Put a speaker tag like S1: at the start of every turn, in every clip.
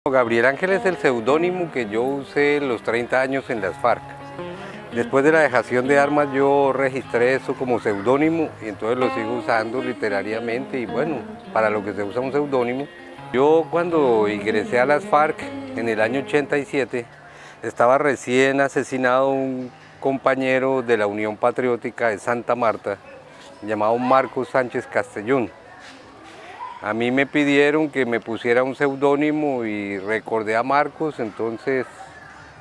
S1: Gabriel Ángel es el seudónimo que yo usé los 30 años en las FARC. Después de la dejación de armas yo registré eso como seudónimo y entonces lo sigo usando literariamente y bueno, para lo que se usa un seudónimo. Yo cuando ingresé a las FARC en el año 87 estaba recién asesinado un compañero de la Unión Patriótica de Santa Marta llamado Marcos Sánchez Castellón. A mí me pidieron que me pusiera un seudónimo y recordé a Marcos, entonces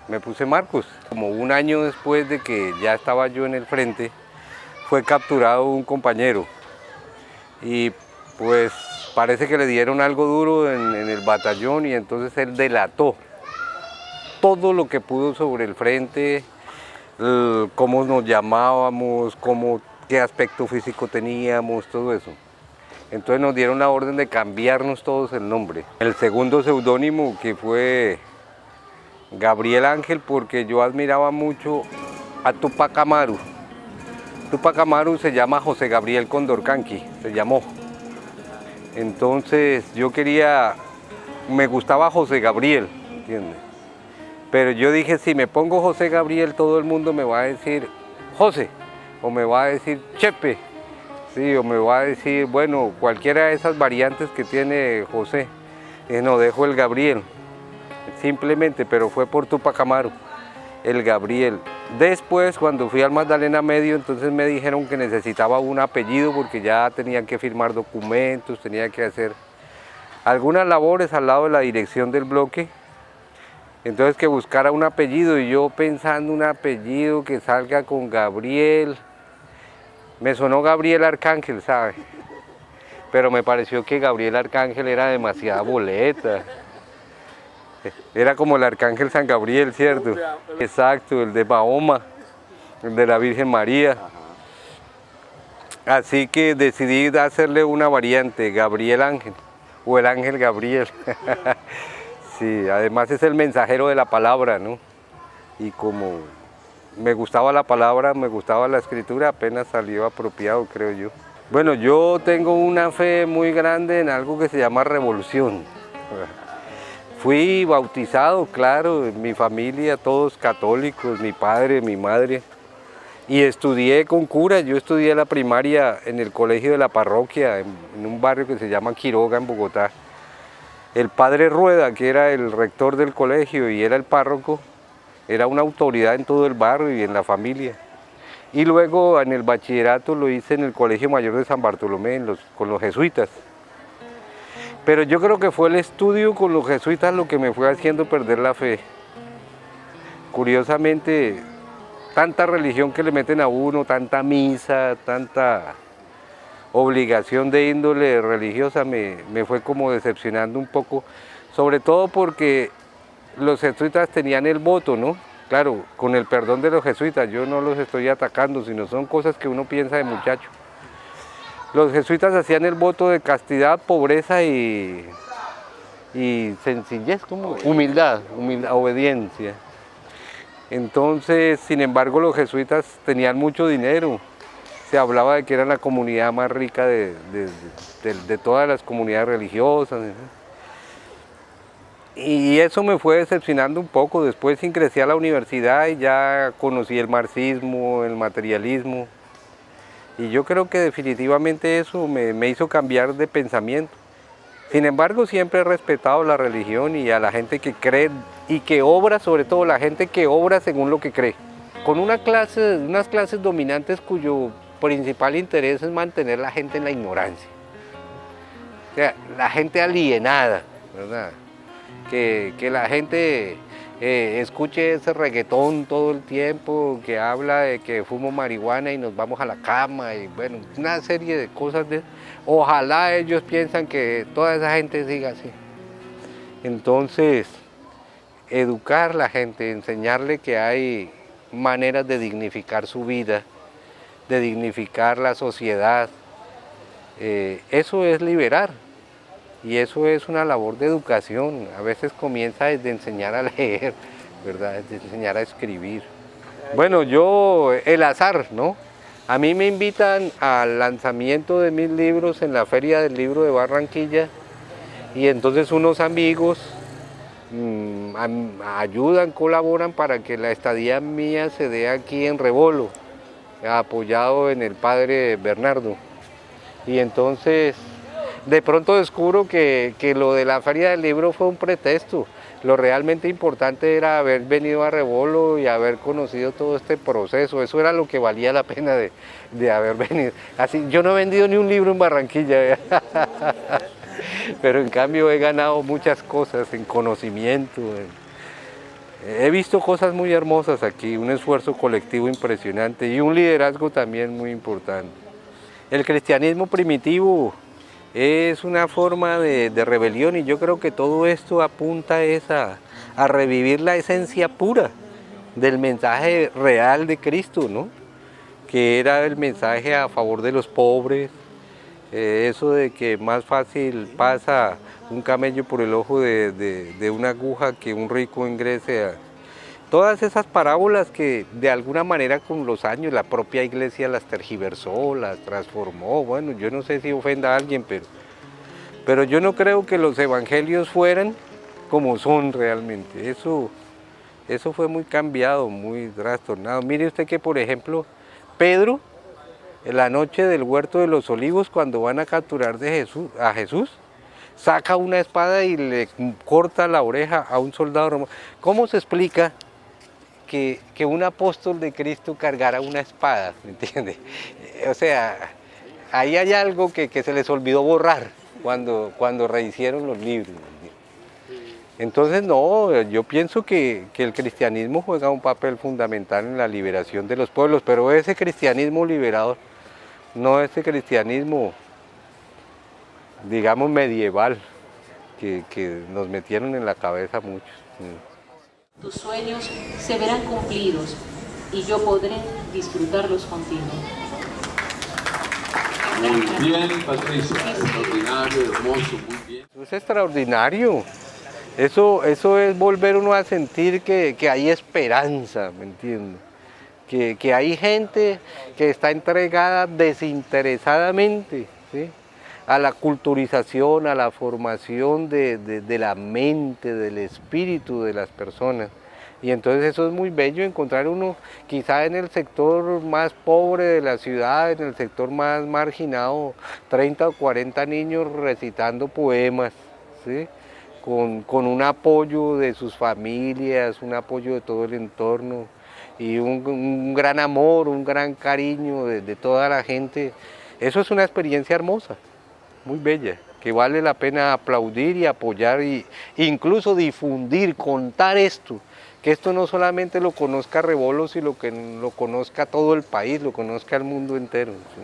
S1: me puse Marcos. Como un año después de que ya estaba yo en el frente, fue capturado un compañero y pues parece que le dieron algo duro en el batallón y entonces él delató todo lo que pudo sobre el frente, cómo nos llamábamos, qué aspecto físico teníamos, todo eso. Entonces nos dieron la orden de cambiarnos todos el nombre. El segundo seudónimo que fue Gabriel Ángel, porque yo admiraba mucho a Tupac Amaru. Tupac Amaru se llama José Gabriel Condorcanqui, se llamó. Entonces yo me gustaba José Gabriel, ¿entiendes? Pero yo dije, si me pongo José Gabriel, todo el mundo me va a decir José, o me va a decir Chepe, sí, o me va a decir, bueno, cualquiera de esas variantes que tiene José. No, dejo el Gabriel, simplemente, pero fue por Tupac Amaru, el Gabriel. Después, cuando fui al Magdalena Medio, entonces me dijeron que necesitaba un apellido porque ya tenían que firmar documentos, tenía que hacer algunas labores al lado de la dirección del bloque. Entonces que buscara un apellido y yo pensando un apellido que salga con Gabriel. Me sonó Gabriel Arcángel, ¿sabe? Pero me pareció que Gabriel Arcángel era demasiada boleta. Era como el Arcángel San Gabriel, ¿cierto? Exacto, el de Mahoma, el de la Virgen María. Así que decidí hacerle una variante, Gabriel Ángel, o el Ángel Gabriel. Sí, además es el mensajero de la palabra, ¿no? Y como me gustaba la palabra, me gustaba la escritura, apenas salió apropiado, creo yo. Bueno, yo tengo una fe muy grande en algo que se llama revolución. Fui bautizado, claro, en mi familia, todos católicos, mi padre, mi madre. Y estudié con curas, yo estudié la primaria en el colegio de la parroquia, en un barrio que se llama Quiroga, en Bogotá. El padre Rueda, que era el rector del colegio y era el párroco, era una autoridad en todo el barrio y en la familia. Y luego en el bachillerato lo hice en el Colegio Mayor de San Bartolomé, con los jesuitas. Pero yo creo que fue el estudio con los jesuitas lo que me fue haciendo perder la fe. Curiosamente, tanta religión que le meten a uno, tanta misa, tanta obligación de índole religiosa me fue como decepcionando un poco, sobre todo porque los jesuitas tenían el voto, ¿no? Claro, con el perdón de los jesuitas, yo no los estoy atacando, sino son cosas que uno piensa de muchacho. Los jesuitas hacían el voto de castidad, pobreza y sencillez, como humildad, obediencia. Entonces, sin embargo, los jesuitas tenían mucho dinero. Se hablaba de que eran la comunidad más rica de todas las comunidades religiosas. Y eso me fue decepcionando un poco. Después ingresé a la universidad y ya conocí el marxismo, el materialismo. Y yo creo que definitivamente eso me hizo cambiar de pensamiento. Sin embargo, siempre he respetado la religión y a la gente que cree y que obra, sobre todo la gente que obra según lo que cree. Con unas clases dominantes cuyo principal interés es mantener la gente en la ignorancia. O sea, la gente alienada, ¿verdad? Que la gente escuche ese reggaetón todo el tiempo, que habla de que fumo marihuana y nos vamos a la cama, y bueno, una serie de cosas. Ojalá ellos piensan que toda esa gente siga así. Entonces, educar a la gente, enseñarle que hay maneras de dignificar su vida, de dignificar la sociedad, eso es liberar. Y eso es una labor de educación. A veces comienza desde enseñar a leer, ¿verdad? Desde enseñar a escribir. Bueno, el azar, ¿no? A mí me invitan al lanzamiento de mis libros en la Feria del Libro de Barranquilla y entonces unos amigos ayudan, colaboran para que la estadía mía se dé aquí en Rebolo, apoyado en el padre Bernardo. Y entonces de pronto descubro que lo de la Feria del Libro fue un pretexto. Lo realmente importante era haber venido a Rebolo y haber conocido todo este proceso. Eso era lo que valía la pena de haber venido. Así, yo no he vendido ni un libro en Barranquilla, pero en cambio he ganado muchas cosas en conocimiento. He visto cosas muy hermosas aquí, un esfuerzo colectivo impresionante y un liderazgo también muy importante. El cristianismo primitivo es una forma de rebelión y yo creo que todo esto apunta a revivir la esencia pura del mensaje real de Cristo, ¿no? Que era el mensaje a favor de los pobres, eso de que más fácil pasa un camello por el ojo de una aguja que un rico ingrese a... Todas esas parábolas que de alguna manera con los años la propia iglesia las tergiversó, las transformó. Bueno, yo no sé si ofenda a alguien, pero yo no creo que los evangelios fueran como son realmente. Eso fue muy cambiado, muy trastornado. Mire usted que, por ejemplo, Pedro, en la noche del huerto de los olivos, cuando van a capturar a Jesús, saca una espada y le corta la oreja a un soldado romano. ¿Cómo se explica que un apóstol de Cristo cargara una espada? ¿Me entiende? O sea, ahí hay algo que se les olvidó borrar cuando rehicieron los libros. Entonces, no, yo pienso que el cristianismo juega un papel fundamental en la liberación de los pueblos, pero ese cristianismo liberador, no ese cristianismo, digamos, medieval, que nos metieron en la cabeza muchos.
S2: Tus sueños se verán cumplidos y yo podré disfrutarlos contigo.
S3: Muy bien, Patricia, extraordinario, hermoso, muy bien.
S1: Eso es extraordinario. Eso es volver uno a sentir que hay esperanza, ¿me entiendes? Que hay gente que está entregada desinteresadamente, ¿sí?, a la culturización, a la formación de la mente, del espíritu de las personas. Y entonces eso es muy bello, encontrar uno quizá en el sector más pobre de la ciudad, en el sector más marginado, 30 o 40 niños recitando poemas, ¿sí?, con un apoyo de sus familias, un apoyo de todo el entorno y un gran amor, un gran cariño de toda la gente. Eso es una experiencia hermosa, muy bella, que vale la pena aplaudir y apoyar e incluso difundir, contar esto, que esto no solamente lo conozca Rebolo, sino que lo conozca todo el país, lo conozca el mundo entero, ¿sí?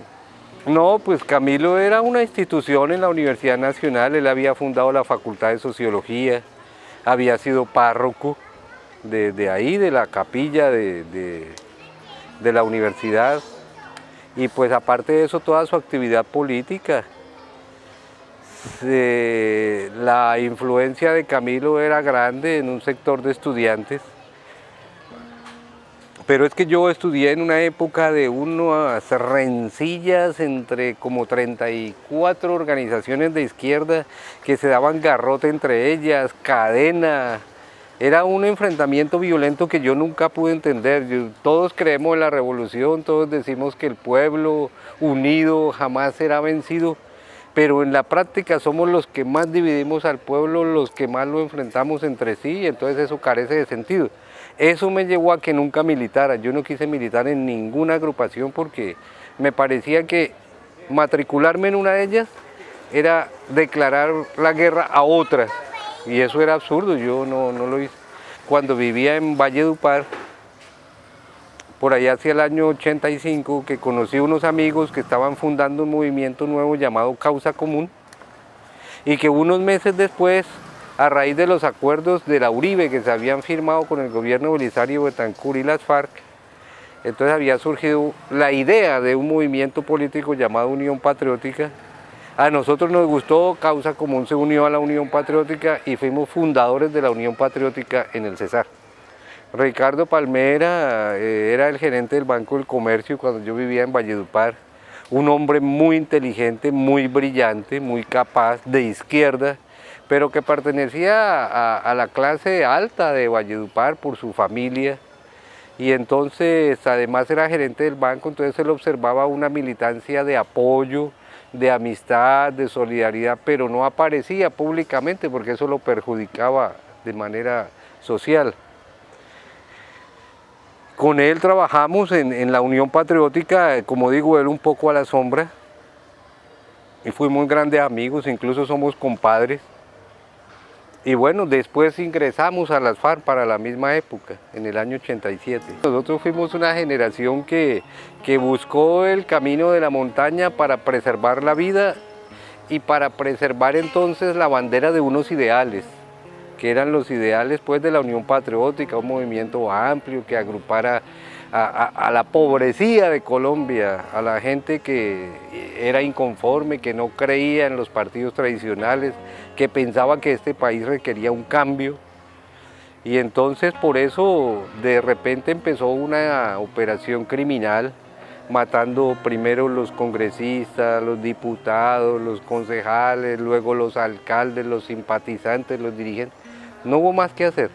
S1: No, pues Camilo era una institución en la Universidad Nacional, él había fundado la Facultad de Sociología, había sido párroco de ahí, de la capilla de la universidad, y pues aparte de eso toda su actividad política. La influencia de Camilo era grande en un sector de estudiantes, pero es que yo estudié en una época de unas rencillas entre como 34 organizaciones de izquierda que se daban garrote entre ellas, cadena. Era un enfrentamiento violento que yo nunca pude entender. Todos creemos en la revolución, todos decimos que el pueblo unido jamás será vencido, pero en la práctica somos los que más dividimos al pueblo, los que más lo enfrentamos entre sí, y entonces eso carece de sentido. Eso me llevó a que nunca militara. Yo no quise militar en ninguna agrupación porque me parecía que matricularme en una de ellas era declarar la guerra a otras, y eso era absurdo, yo no lo hice. Cuando vivía en Valledupar, por allá hacia el año 85, que conocí unos amigos que estaban fundando un movimiento nuevo llamado Causa Común, y que unos meses después, a raíz de los acuerdos de la Uribe que se habían firmado con el gobierno Belisario Betancur y las FARC, entonces había surgido la idea de un movimiento político llamado Unión Patriótica. A nosotros nos gustó, Causa Común se unió a la Unión Patriótica y fuimos fundadores de la Unión Patriótica en el Cesar. Ricardo Palmera era el gerente del Banco del Comercio cuando yo vivía en Valledupar, un hombre muy inteligente, muy brillante, muy capaz, de izquierda, pero que pertenecía a la clase alta de Valledupar por su familia, y entonces además era gerente del banco, entonces él observaba una militancia de apoyo, de amistad, de solidaridad, pero no aparecía públicamente porque eso lo perjudicaba de manera social. Con él trabajamos en la Unión Patriótica, como digo, él un poco a la sombra, y fuimos grandes amigos, incluso somos compadres. Y bueno, después ingresamos a las FARC para la misma época, en el año 87. Nosotros fuimos una generación que buscó el camino de la montaña para preservar la vida y para preservar entonces la bandera de unos ideales, que eran los ideales pues, de la Unión Patriótica, un movimiento amplio que agrupara a la pobrecía de Colombia, a la gente que era inconforme, que no creía en los partidos tradicionales, que pensaba que este país requería un cambio. Y entonces por eso de repente empezó una operación criminal, matando primero los congresistas, los diputados, los concejales, luego los alcaldes, los simpatizantes, los dirigentes. No hubo más que hacer.